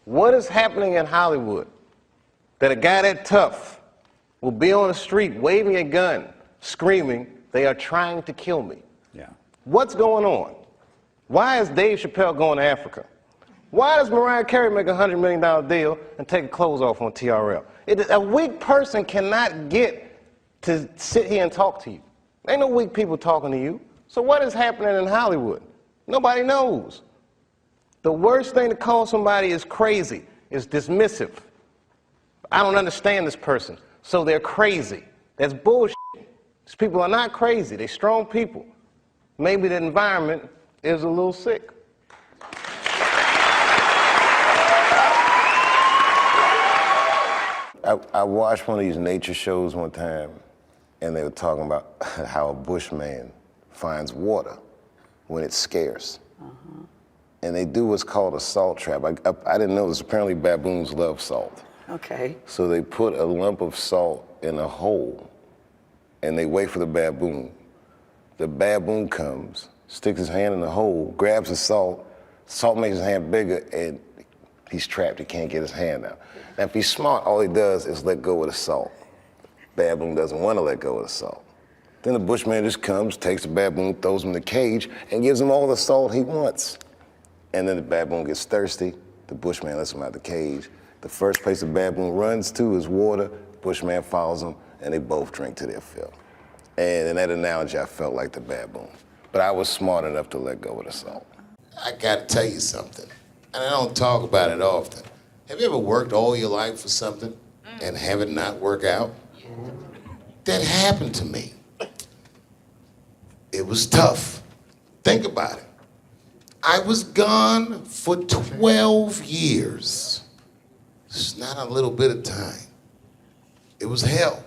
What is happening in Hollywood that a guy that tough will be on the street waving a gun, screaming, "They are trying to kill me"? Yeah. What's going on? Why is Dave Chappelle going to Africa? Why does Mariah Carey make a $100 million deal and take her clothes off on TRL? A weak person cannot get to sit here and talk to you. Ain't no weak people talking to you. So what is happening in Hollywood? Nobody knows. The worst thing to call somebody is crazy, is dismissive. I don't understand this person, so they're crazy. That's bullshit. These people are not crazy. They're strong people. Maybe the environment is a little sick. I watched one of these nature shows one time, and they were talking about how a bushman finds water when it's scarce. And they do what's called a salt trap. I didn't know this. Apparently baboons love salt. Okay. So they put a lump of salt in a hole, and they wait for the baboon. The baboon comes, sticks his hand in the hole, grabs the salt makes his hand bigger, and he's trapped. He can't get his hand out. Now, if he's smart, all he does is let go of the salt. Baboon doesn't want to let go of the salt. Then the bushman just comes, takes the baboon, throws him in the cage, and gives him all the salt he wants. And then the baboon gets thirsty. The bushman lets him out the cage. The first place the baboon runs to is water. Bushman follows him, and they both drink to their fill. And in that analogy, I felt like the baboon. But I was smart enough to let go of the salt. I gotta tell you something, and I don't talk about it often. Have you ever worked all your life for something and have it not work out? That happened to me. It was tough. Think about it. I was gone for 12 years. It's not a little bit of time. It was hell.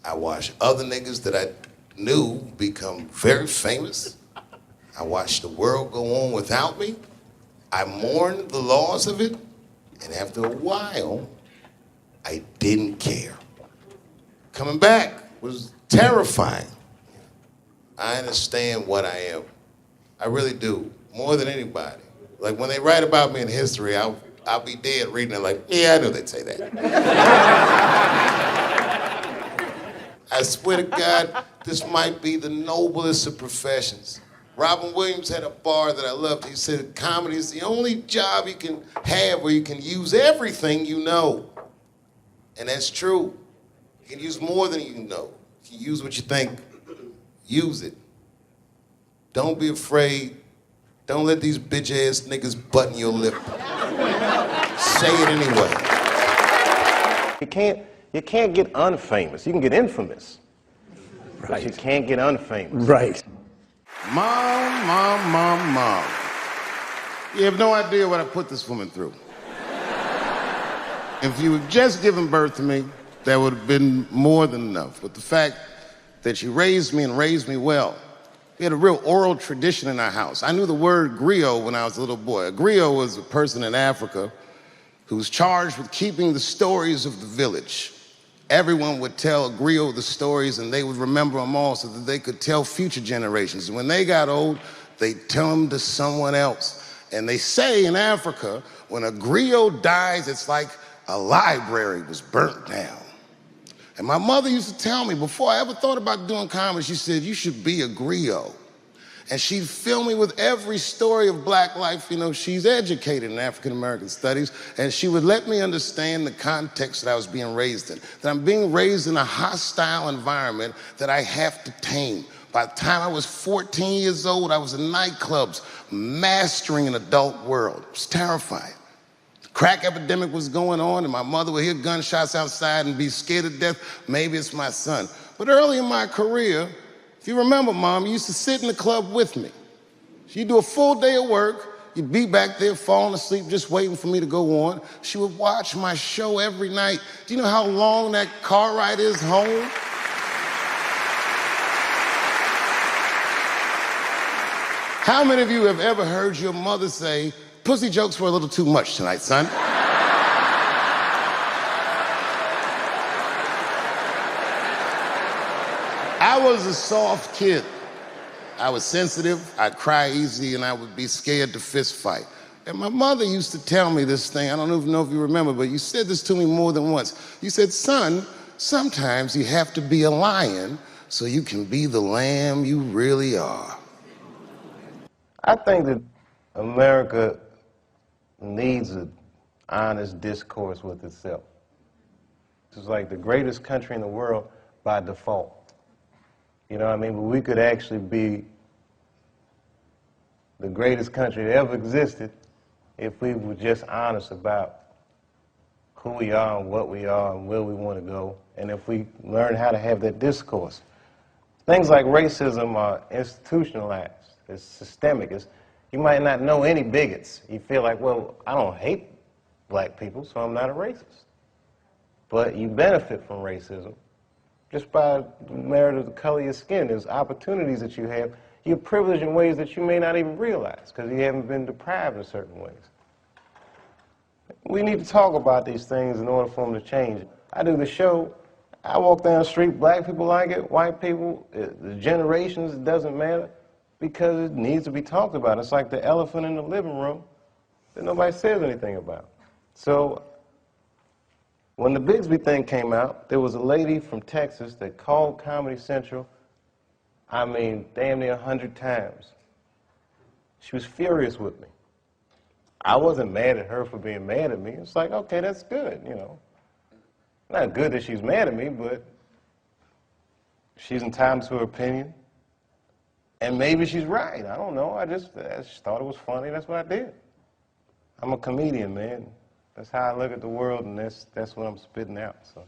I watched other niggas that I knew become very famous. I watched the world go on without me. I mourned the loss of it, and after a while, I didn't care. Coming back was terrifying. I understand what I am. I really do, more than anybody. Like when they write about me in history, I'll be dead reading it like, yeah, I knew they'd say that. I swear to God, this might be the noblest of professions. Robin Williams had a bar that I loved. He said, comedy is the only job you can have where you can use everything you know. And that's true. You can use more than you know. You can use what you think. Use it. Don't be afraid. Don't let these bitch-ass niggas button your lip. Say it anyway. You can't get unfamous. You can get infamous. Right. But you can't get unfamous. Right. Mom. You have no idea what I put this woman through. If you had just given birth to me, that would have been more than enough. But the fact that she raised me and raised me well, we had a real oral tradition in our house. I knew the word griot when I was a little boy. A griot was a person in Africa who was charged with keeping the stories of the village. Everyone would tell a griot the stories, and they would remember them all so that they could tell future generations. And when they got old, they'd tell them to someone else. And they say in Africa, when a griot dies, it's like a library was burnt down. And my mother used to tell me, before I ever thought about doing comedy, she said, you should be a griot. And she'd fill me with every story of black life. You know, she's educated in African-American studies, and she would let me understand the context that I was being raised in, that I'm being raised in a hostile environment that I have to tame. By the time I was 14 years old, I was in nightclubs, mastering an adult world. It was terrifying. The crack epidemic was going on, and my mother would hear gunshots outside and be scared to death. Maybe it's my son. But early in my career, if you remember, Mom, you used to sit in the club with me. She'd do a full day of work. You'd be back there falling asleep, just waiting for me to go on. She would watch my show every night. Do you know how long that car ride is home? How many of you have ever heard your mother say, pussy jokes were a little too much tonight, son? I was a soft kid. I was sensitive, I'd cry easy, and I would be scared to fist fight. And my mother used to tell me this thing, I don't even know if you remember, but you said this to me more than once. You said, son, sometimes you have to be a lion so you can be the lamb you really are. I think that America needs an honest discourse with itself. It's like the greatest country in the world by default. You know what I mean? But we could actually be the greatest country that ever existed if we were just honest about who we are and what we are and where we want to go, and if we learn how to have that discourse. Things like racism are institutionalized. It's systemic. You might not know any bigots. You feel like, well, I don't hate black people, so I'm not a racist. But you benefit from racism just by the merit of the color of your skin. There's opportunities that you have. You're privileged in ways that you may not even realize because you haven't been deprived in certain ways. We need to talk about these things in order for them to change. I do the show. I walk down the street, black people like it, white people, the generations, it doesn't matter, because it needs to be talked about. It's like the elephant in the living room that nobody says anything about. So when the Bigsby thing came out, there was a lady from Texas that called Comedy Central, I mean, damn near 100 times. She was furious with me. I wasn't mad at her for being mad at me. It's like, okay, that's good, you know. Not good that she's mad at me, but she's entitled to her opinion. And maybe she's right. I don't know. I just thought it was funny. That's what I did. I'm a comedian, man. That's how I look at the world, and that's what I'm spitting out. So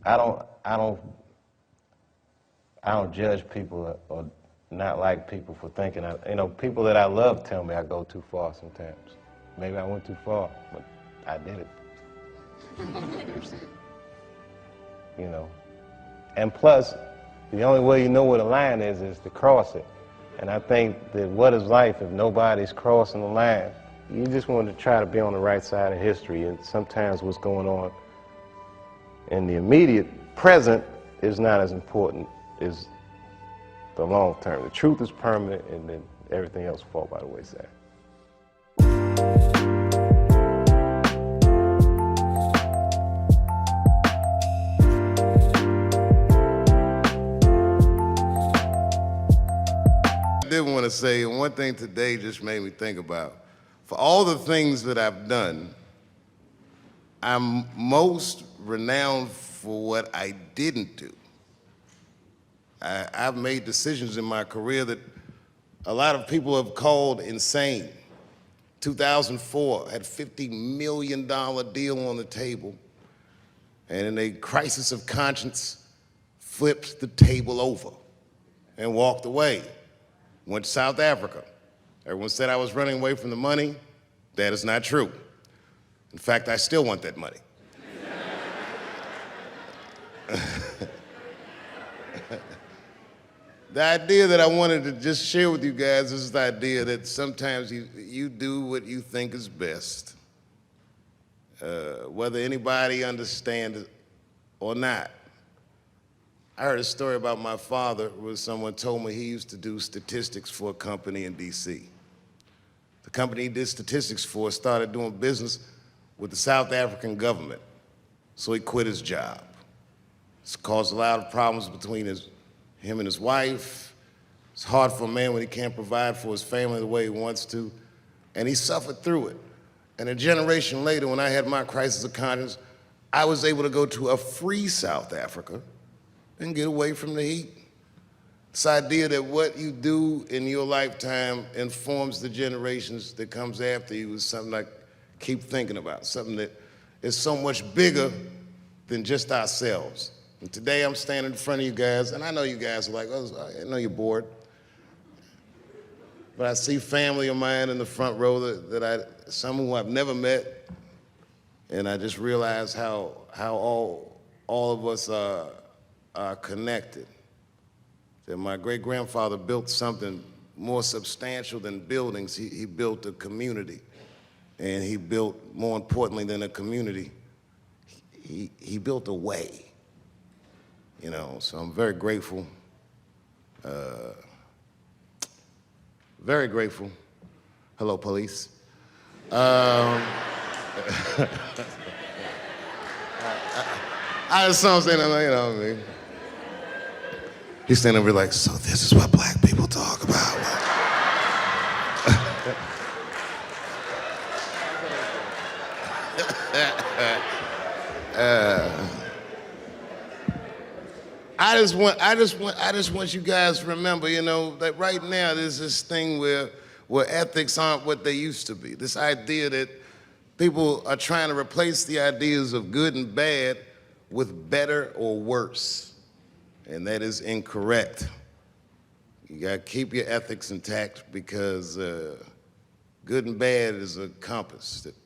I don't judge people or not like people for thinking. People that I love tell me I go too far sometimes. Maybe I went too far, but I did it. You know. And plus, the only way you know where the line is to cross it. And I think that what is life if nobody's crossing the line? You just want to try to be on the right side of history, and sometimes what's going on in the immediate present is not as important as the long term. The truth is permanent, and then everything else fall by the wayside. I did want to say, and one thing today just made me think about, for all the things that I've done, I'm most renowned for what I didn't do. I've made decisions in my career that a lot of people have called insane. 2004, had a $50 million deal on the table, and in a crisis of conscience, flipped the table over and walked away. Went to South Africa. Everyone said I was running away from the money. That is not true. In fact, I still want that money. The idea that I wanted to just share with you guys is the idea that sometimes you do what you think is best, whether anybody understands it or not. I heard a story about my father where someone told me he used to do statistics for a company in DC. The company he did statistics for started doing business with the South African government, so he quit his job. It's caused a lot of problems between him and his wife. It's hard for a man when he can't provide for his family the way he wants to, and he suffered through it. And a generation later, when I had my crisis of conscience, I was able to go to a free South Africa and get away from the heat. This idea that what you do in your lifetime informs the generations that comes after you is something I keep thinking about, something that is so much bigger than just ourselves. And today I'm standing in front of you guys, and I know you guys are like, oh, I know you're bored. But I see family of mine in the front row some who I've never met, and I just realize how all of us are connected. That my great-grandfather built something more substantial than buildings. He built a community, and he built, more importantly than a community, he built a way. You know, so I'm very grateful. Very grateful Hello, police. I just saw him saying, you know what I mean? He's standing over like, so this is what black people talk about. I just want you guys to remember, you know, that right now there's this thing where ethics aren't what they used to be. This idea that people are trying to replace the ideas of good and bad with better or worse. And that is incorrect. You gotta keep your ethics intact because good and bad is a compass that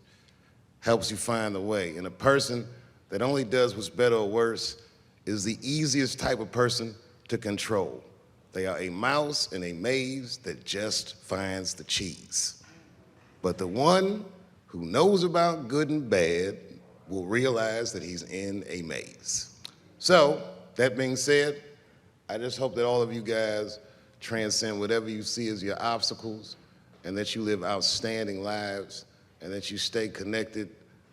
helps you find the way. And a person that only does what's better or worse is the easiest type of person to control. They are a mouse in a maze that just finds the cheese. But the one who knows about good and bad will realize that he's in a maze. So, that being said, I just hope that all of you guys transcend whatever you see as your obstacles and that you live outstanding lives and that you stay connected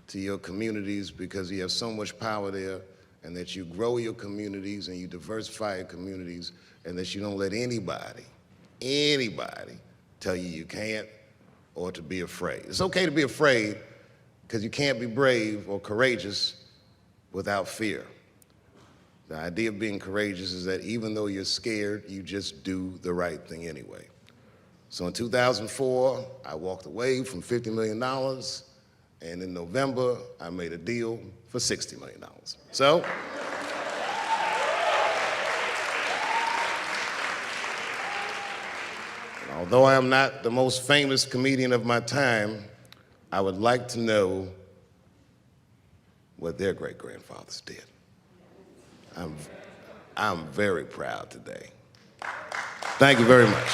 to your communities because you have so much power there, and that you grow your communities and you diversify your communities, and that you don't let anybody tell you you can't or to be afraid. It's okay to be afraid because you can't be brave or courageous without fear. The idea of being courageous is that even though you're scared, you just do the right thing anyway. So in 2004, I walked away from $50 million, and in November, I made a deal for $60 million. So, although I am not the most famous comedian of my time, I would like to know what their great-grandfathers did. I'm very proud today. Thank you very much.